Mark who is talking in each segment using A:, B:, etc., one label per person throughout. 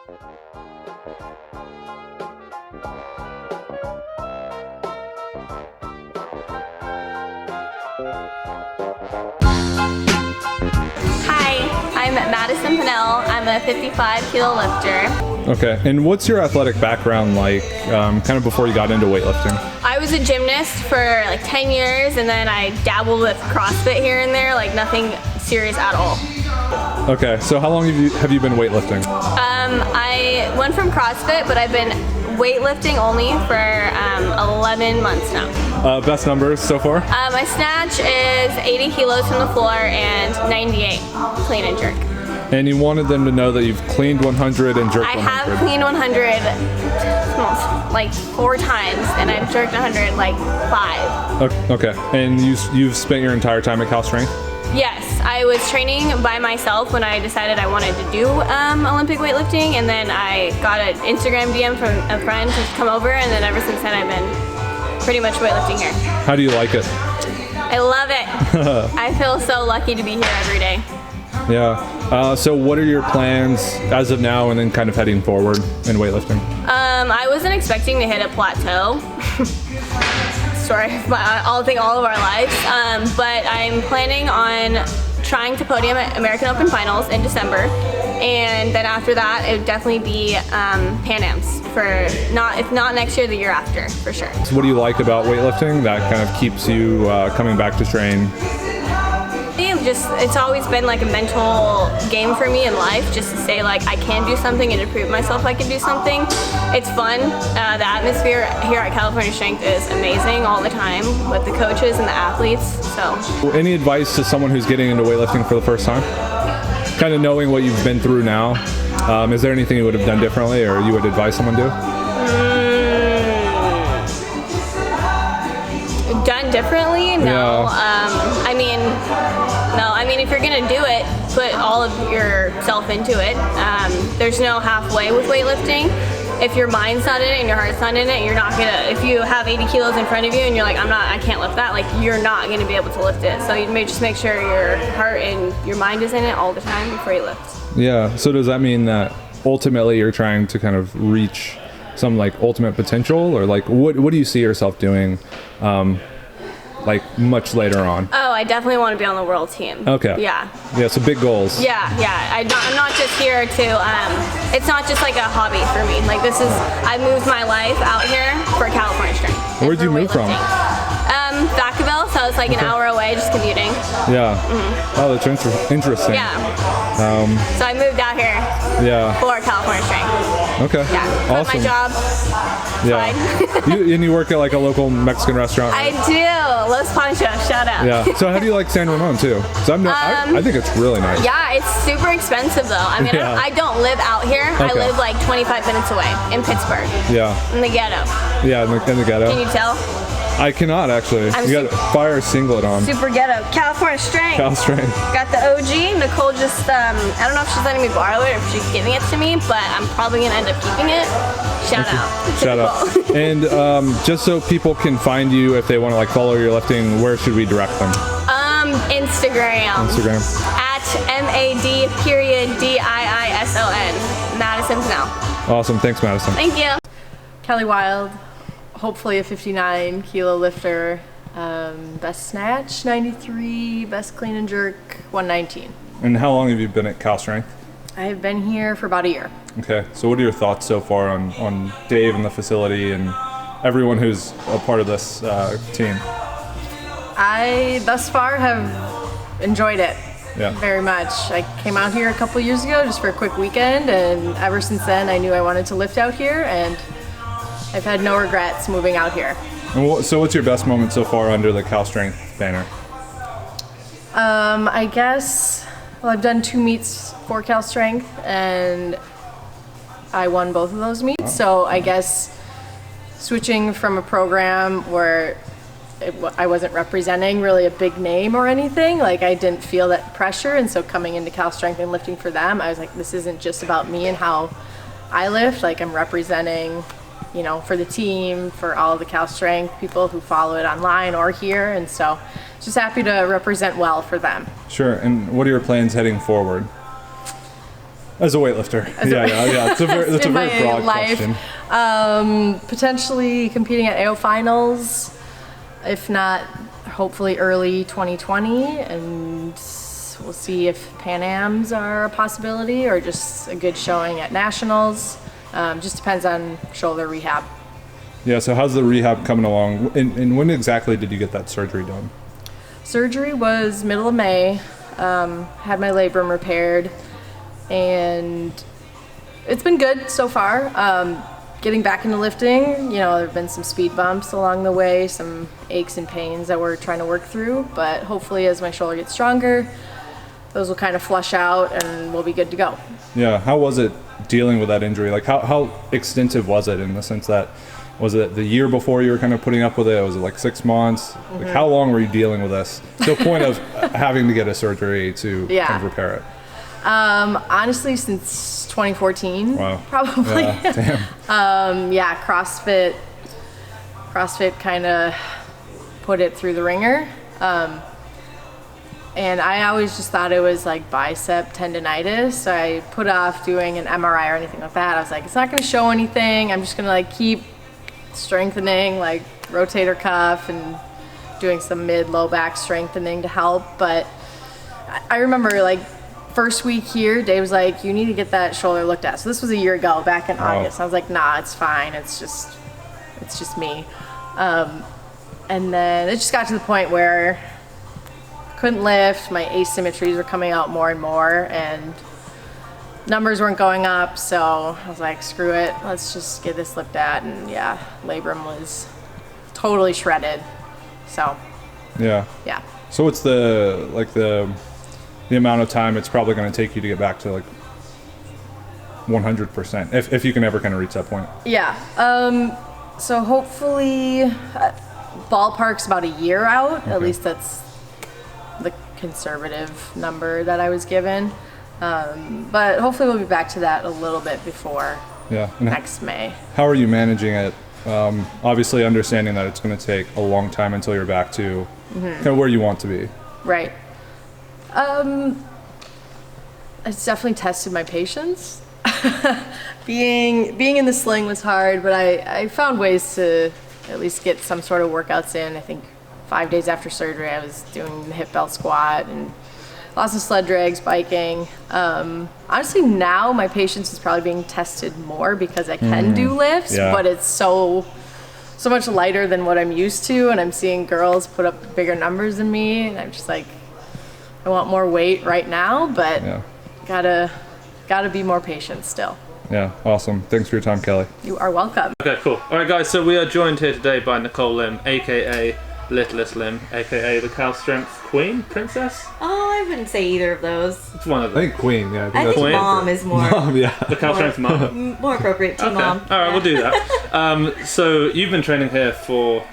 A: I'm Maddison Pannell. I'm a 55 kilo lifter.
B: Okay, and what's your athletic background like, kind of before you got into weightlifting?
A: I was a gymnast for like 10 years, and then I dabbled with CrossFit here and there, like nothing serious at all.
B: Okay, so how long have you been weightlifting?
A: I went from CrossFit, but I've been weightlifting only for 11 months now.
B: Best numbers so far?
A: My snatch is 80 kilos from the floor and 98 clean and jerk.
B: And you wanted them to know that you've cleaned 100 and jerked 100.
A: I have cleaned 100 like 4 times, and I've jerked 100 like 5.
B: Okay, and you've spent your entire time at Cal Strength?
A: Yes, I was training by myself when I decided I wanted to do Olympic weightlifting, and then I got an Instagram DM from a friend to come over, and then ever since then I've been pretty much weightlifting here.
B: How do you like it?
A: I love it. I feel so lucky to be here every day.
B: Yeah. So what are your plans as of now and then kind of heading forward in weightlifting?
A: I wasn't expecting to hit a plateau. Story of all of our lives, but I'm planning on trying to podium at American Open Finals in December, and then after that it would definitely be Pan Ams, if not next year, the year after, for sure.
B: So what do you like about weightlifting that kind of keeps you coming back to train?
A: It's always been like a mental game for me in life, just to say like I can do something and to prove myself I can do something. It's fun. The atmosphere here at California Strength is amazing all the time with the coaches and the athletes. So,
B: any advice to someone who's getting into weightlifting for the first time? Kind of knowing what you've been through now, is there anything you would have done differently, or you would advise someone to?
A: Done differently? No.
B: Yeah.
A: I mean, if you're gonna do it, put all of yourself into it. There's no halfway with weightlifting. If your mind's not in it and your heart's not in it, you're not gonna. If you have 80 kilos in front of you and you're like, I can't lift that. Like, you're not gonna be able to lift it. So you may just make sure your heart and your mind is in it all the time before you lift.
B: Yeah. So does that mean that ultimately you're trying to kind of reach some like ultimate potential, or like what do you see yourself doing? Like much later on? Oh,
A: I definitely want to be on the world team.
B: Okay.
A: Yeah.
B: Yeah, so big goals.
A: Yeah. I'm not just here to, it's not just like a hobby for me. Like I moved my life out here for California Strength.
B: Where'd you move from?
A: Vacaville, so it's like an hour away just commuting.
B: Yeah. Mm-hmm. Oh, that's interesting.
A: Yeah. So I moved out here for California Strength.
B: Okay.
A: Yeah. Quit
B: Awesome.
A: my job.
B: Yeah. you work at like a local Mexican restaurant, right?
A: I do. Los Panchos, shout out.
B: Yeah. So how do you like San Ramon too? So I think it's really nice.
A: Yeah, it's super expensive though. I mean, I don't live out here. Okay. I live like 25 minutes away in Pittsburgh.
B: Yeah.
A: In the ghetto.
B: Yeah, in the ghetto.
A: Can you tell?
B: I cannot actually. You got fire singlet on.
A: Super ghetto. California Strength.
B: Cal Strength.
A: Got the OG. Nicole just, I don't know if she's letting me borrow it or if she's giving it to me, but I'm probably going to end up keeping it. Shout out.
B: Shout out. And just so people can find you if they want to like follow your lifting, where should we direct them?
A: Instagram. At MAD_DIISON. Madison Finnell.
B: Awesome. Thanks, Madison.
A: Thank you.
C: Kelly Wild. Hopefully a 59 kilo lifter, best snatch 93, best clean and jerk 119.
B: And how long have you been at Cal Strength?
C: I have been here for about a year.
B: Okay, so what are your thoughts so far on Dave and the facility and everyone who's a part of this team?
C: I thus far have enjoyed it very much. I came out here a couple years ago just for a quick weekend, and ever since then I knew I wanted to lift out here, and I've had no regrets moving out here.
B: And so what's your best moment so far under the Cal Strength banner?
C: I guess, I've done 2 meets for Cal Strength, and I won both of those meets. So I guess switching from a program where I wasn't representing really a big name or anything, like I didn't feel that pressure, and so coming into Cal Strength and lifting for them, I was like, this isn't just about me and how I lift, like I'm representing, for the team, for all of the Cal Strength people who follow it online or here, and so just happy to represent well for them.
B: Sure. And what are your plans heading forward? As a weightlifter. Yeah. It's a
C: in
B: very
C: my
B: broad
C: life.
B: question.
C: Potentially competing at AO finals, if not, hopefully early 2020, and we'll see if Pan Ams are a possibility or just a good showing at nationals. Just depends on shoulder rehab.
B: Yeah, so how's the rehab coming along? And when exactly did you get that surgery done?
C: Surgery was middle of May. Had my labrum repaired, and it's been good so far. Getting back into lifting, there have been some speed bumps along the way, some aches and pains that we're trying to work through, but hopefully as my shoulder gets stronger, those will kind of flush out and we'll be good to go.
B: Yeah, how was it dealing with that injury? Like how extensive was it, in the sense that, was it the year before you were kind of putting up with it? Was it like 6 months?
C: Mm-hmm.
B: Like how long were you dealing with this to the point of having to get a surgery to kind of repair it?
C: Honestly, since 2014,
B: Wow.
C: probably.
B: Yeah, damn.
C: CrossFit kind of put it through the ringer. And I always just thought it was like bicep tendonitis. So I put off doing an MRI or anything like that. I was like, it's not going to show anything. I'm just going to like keep strengthening, like rotator cuff and doing some mid-low back strengthening to help. But I remember like first week here, Dave was like, you need to get that shoulder looked at. So this was a year ago, back in August. I was like, nah, it's fine. It's just me. And then it just got to the point where I couldn't lift. My asymmetries were coming out more and more, and numbers weren't going up. So I was like, screw it. Let's just get this looked at. And yeah, labrum was totally shredded. So
B: Yeah. So what's the amount of time it's probably going to take you to get back to like 100%, if you can ever kind of reach that point?
C: Yeah. So hopefully, ballpark's about a year out. Okay. At least that's the conservative number that I was given. But hopefully we'll be back to that a little bit before next May. How
B: are you managing it? Obviously understanding that it's going to take a long time until you're back to kind of where you want to be.
C: Right. It's definitely tested my patience. Being in the sling was hard, but I found ways to at least get some sort of workouts in. I think 5 days after surgery, I was doing the hip belt squat and lots of sled drags, biking. Honestly, now my patience is probably being tested more because I can do lifts, but it's so much lighter than what I'm used to, and I'm seeing girls put up bigger numbers than me, and I'm just like, I want more weight right now, but gotta be more patient still.
B: Yeah, awesome. Thanks for your time, Kelly.
C: You are welcome.
D: Okay, cool. All right, guys, so we are joined here today by Nicole Lim, aka Littlest Lim, aka the Cal Strength Queen, Princess?
E: Oh, I wouldn't say either of those.
D: It's one of them.
B: I think Queen, yeah.
E: I think
D: Queen.
E: Mom is more
D: the Cal Strength Mom.
E: more appropriate to Mom.
D: All right, we'll do that. So you've been training here for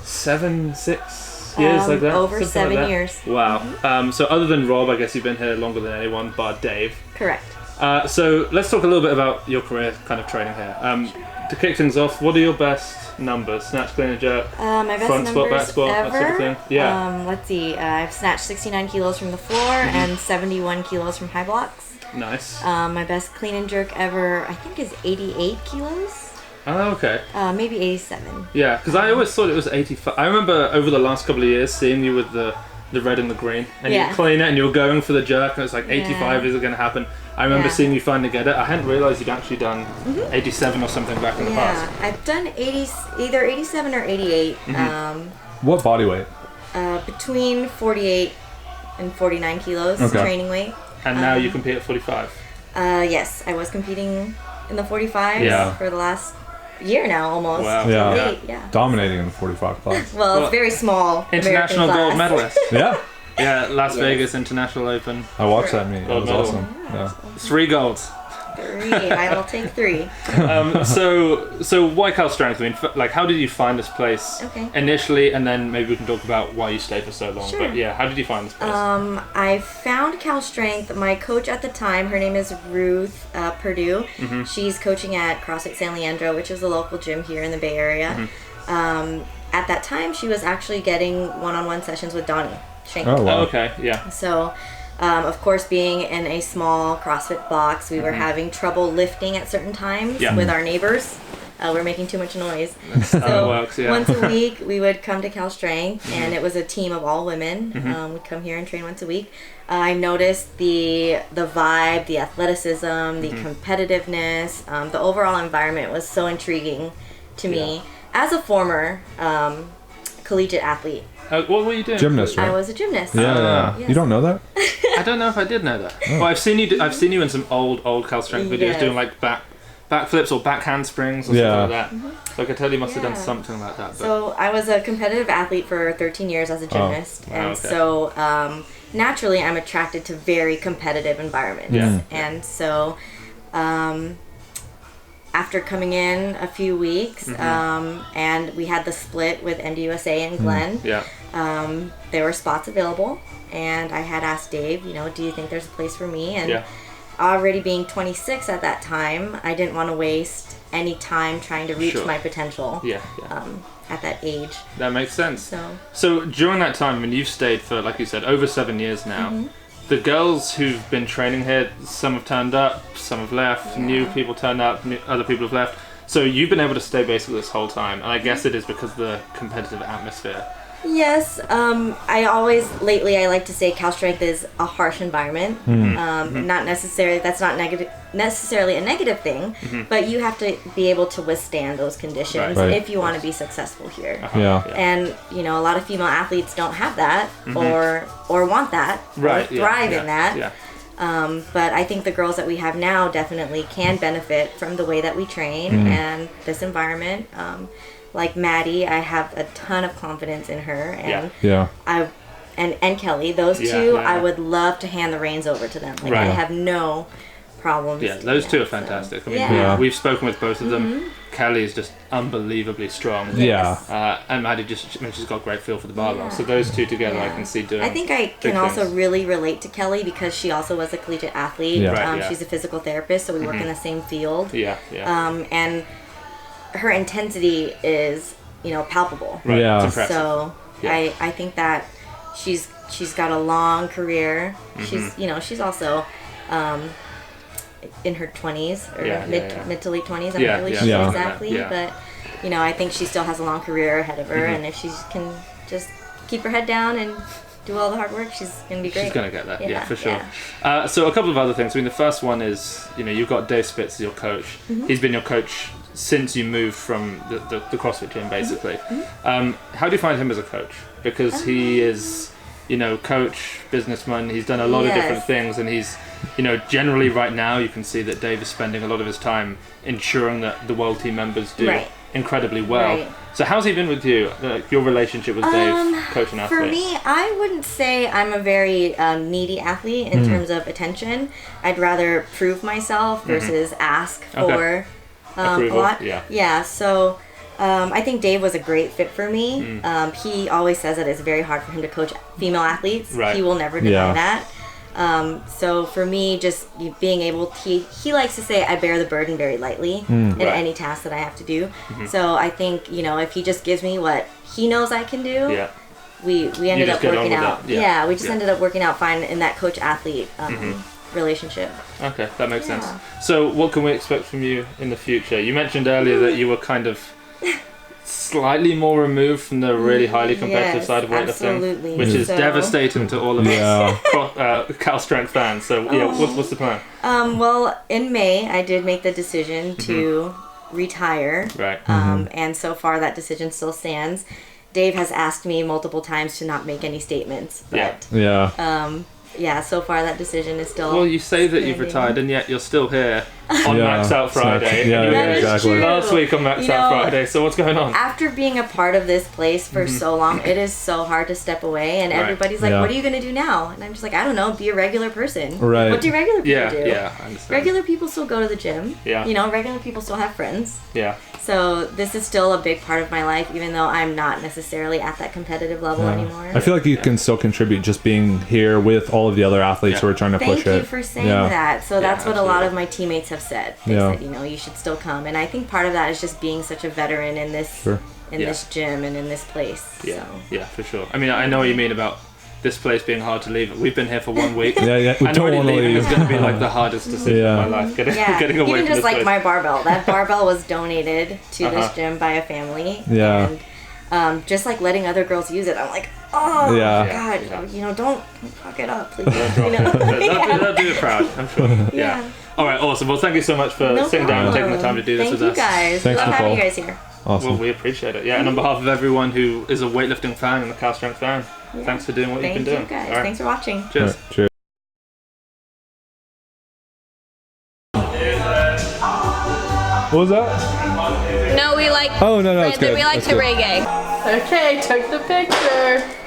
D: 6 years, like that?
E: Over
D: Something
E: 7 years.
D: Wow. So other than Rob, I guess you've been here longer than anyone, bar Dave.
E: Correct.
D: So let's talk a little bit about your career kind of training here. To kick things off, what are your best numbers? Snatch, clean and jerk,
E: My best
D: front squat,
E: numbers
D: back squat,
E: ever.
D: that sort of thing? Yeah.
E: Let's see. I've snatched 69 kilos from the floor and 71 kilos from high blocks.
D: Nice.
E: My best clean and jerk ever, I think, is 88 kilos.
D: Oh, okay.
E: Maybe 87.
D: Yeah, because I always thought it was 85. I remember over the last couple of years seeing you with the red and the green, and you clean it and you were going for the jerk, and it's like 85 is it going to happen? I remember seeing you finally get it. I hadn't realized you'd actually done 87 or something back in the past.
E: Yeah, I've done either 87 or 88.
B: What body weight?
E: Between 48 and 49 kilos training weight.
D: And now you compete at 45.
E: Yes, I was competing in the 45s for the last year now, almost.
D: Wow.
B: Yeah. Dominating in the 45 class.
E: Well, it's very small.
D: International gold medalist.
B: Yeah.
D: Yeah, Las Vegas International Open.
B: I watched that meet. That was
D: medal.
B: awesome. Yeah.
D: 3 golds.
E: 3. I will take 3.
D: So why Cal Strength? I mean, like, how did you find this place initially, and then maybe we can talk about why you stayed for so long.
E: Sure.
D: But yeah, how did you find this place?
E: I found Cal Strength. My coach at the time, her name is Ruth Purdue. She's coaching at CrossFit San Leandro, which is a local gym here in the Bay Area. At that time, she was actually getting one-on-one sessions with Donnie Shank.
B: Oh, wow.
D: Oh, okay, yeah.
E: So Of course, being in a small CrossFit box, we were having trouble lifting at certain times with our neighbors. We're making too much noise. So once a week, we would come to Cal Strength, and it was a team of all women. We'd come here and train once a week. I noticed the vibe, the athleticism, the competitiveness, the overall environment was so intriguing to me as a former collegiate athlete.
D: What were you doing?
B: Gymnast, right?
E: I was a gymnast.
B: Yeah.
E: Yes.
B: You don't know that?
D: I don't know if I did know that. Well, I've seen you in some old Cal Strength videos doing like backflips or back handsprings or something like that. So I could tell you must have done something like that. But.
E: So I was a competitive athlete for 13 years as a gymnast, so naturally I'm attracted to very competitive environments. And so after coming in a few weeks, and we had the split with MDUSA and Glenn, there were spots available, and I had asked Dave, do you think there's a place for me? And already being 26 at that time, I didn't want to waste any time trying to reach my potential at that age.
D: That makes sense. So during that time, when you've stayed for, like you said, over 7 years now, the girls who've been training here, some have turned up, some have left, new people turned up, other people have left. So you've been able to stay basically this whole time, and I guess it is because of the competitive atmosphere.
E: Yes, I like to say Cal Strength is a harsh environment. Not necessarily, that's not necessarily a negative thing, but you have to be able to withstand those conditions if you want to be successful here. And, a lot of female athletes don't have that or want that or thrive in that. But I think the girls that we have now definitely can benefit from the way that we train and this environment. Like Maddie, I have a ton of confidence in her, and and Kelly, those two, I would love to hand the reins over to them. Like I have no problems.
D: Yeah, those two are fantastic. I mean, we've spoken with both of them. Kelly is just unbelievably strong. And Maddie she's got a great feel for the barbell. So those two together, I can see doing.
E: I think I can also really relate to Kelly because she also was a collegiate athlete. She's a physical therapist, so we work in the same field. And her intensity is, palpable. So I think that she's got a long career. She's also in her 20s or mid to late 20s. I'm not really sure exactly, but I think she still has a long career ahead of her, and if she can just keep her head down and do all the hard work, she's gonna be great. She's
D: gonna get that, for sure. So a couple of other things. I mean, the first one is you've got Dave Spitz as your coach. He's been your coach since you moved from the CrossFit gym, basically. How do you find him as a coach? Because he is, coach, businessman. He's done a lot of different things, and he's, generally right now you can see that Dave is spending a lot of his time ensuring that the world team members do incredibly well. So how's he been with you? Your relationship with Dave, coach and athlete?
E: For me, I wouldn't say I'm a very needy athlete in terms of attention. I'd rather prove myself versus ask for a lot. So I think Dave was a great fit for me. He always says that it's very hard for him to coach female athletes. He will never deny that. So for me, just being able to, he likes to say I bear the burden very lightly in any task that I have to do. So I think, if he just gives me what he knows I can do, we ended up working out. We just ended up working out fine in that coach-athlete relationship.
D: Okay, that makes sense. So what can we expect from you in the future? You mentioned earlier that you were kind of slightly more removed from the really highly competitive side of weightlifting, which is devastating to all of us Cal Strength fans. So what's the plan?
E: Well, in May I did make the decision to retire, and so far that decision still stands. Dave has asked me multiple times to not make any statements, but so far that decision is still.
D: Well, you say that you've retired, and yet you're still here on Max Out Friday.
B: Exactly.
D: Last week on Max Out Friday. So what's going on?
E: After being a part of this place for so long, it is so hard to step away, and everybody's like, "What are you gonna do now?" And I'm just like, "I don't know. Be a regular person." What do regular people do?
D: Yeah, I understand.
E: Regular people still go to the gym. Regular people still have friends. So this is still a big part of my life, even though I'm not necessarily at that competitive level anymore.
B: I feel like you can still contribute just being here with all of the other athletes who are trying to push it.
E: Thank you for saying that. So that's what a lot of my teammates have said. They said, you should still come. And I think part of that is just being such a veteran in this this gym and in this place.
D: Yeah, for sure. I mean, I know what you mean about this place being hard to leave. We've been here for 1 week.
B: Yeah. We
D: And
B: don't
D: already
B: want to
D: leaving
B: leave.
D: is going to be like the hardest decision
B: Yeah.
D: of my life. Getting
E: Yeah,
D: away
E: even
D: from
E: just
D: this
E: like
D: place.
E: my barbell. That barbell was donated to
D: Uh-huh.
E: this gym by a family.
B: Yeah.
E: And just like letting other girls use it, I'm like, oh
B: Yeah.
E: God, you know, don't fuck it up, please.
D: They'll do it proud, I'm sure. Yeah. All right, awesome. Well, thank you so much for
E: No
D: sitting down and taking the
E: problem.
D: time to do this
E: Thank
D: with
E: you
D: us.
E: guys.
B: Thanks,
E: Love having you
B: Nicole.
E: guys here.
B: Awesome.
D: Well, we appreciate it. Yeah, and on behalf of everyone who is a weightlifting fan and a Cal Strength fan, thanks for doing what
E: Thank
D: you've been
E: you
D: doing.
E: guys.
D: All right.
E: Thanks for watching.
D: Cheers.
B: All right, cheers. What was that?
A: No, we like.
B: Oh, no, it's good.
A: We like
B: That's
A: the
B: good.
A: reggae.
C: Okay, took the picture.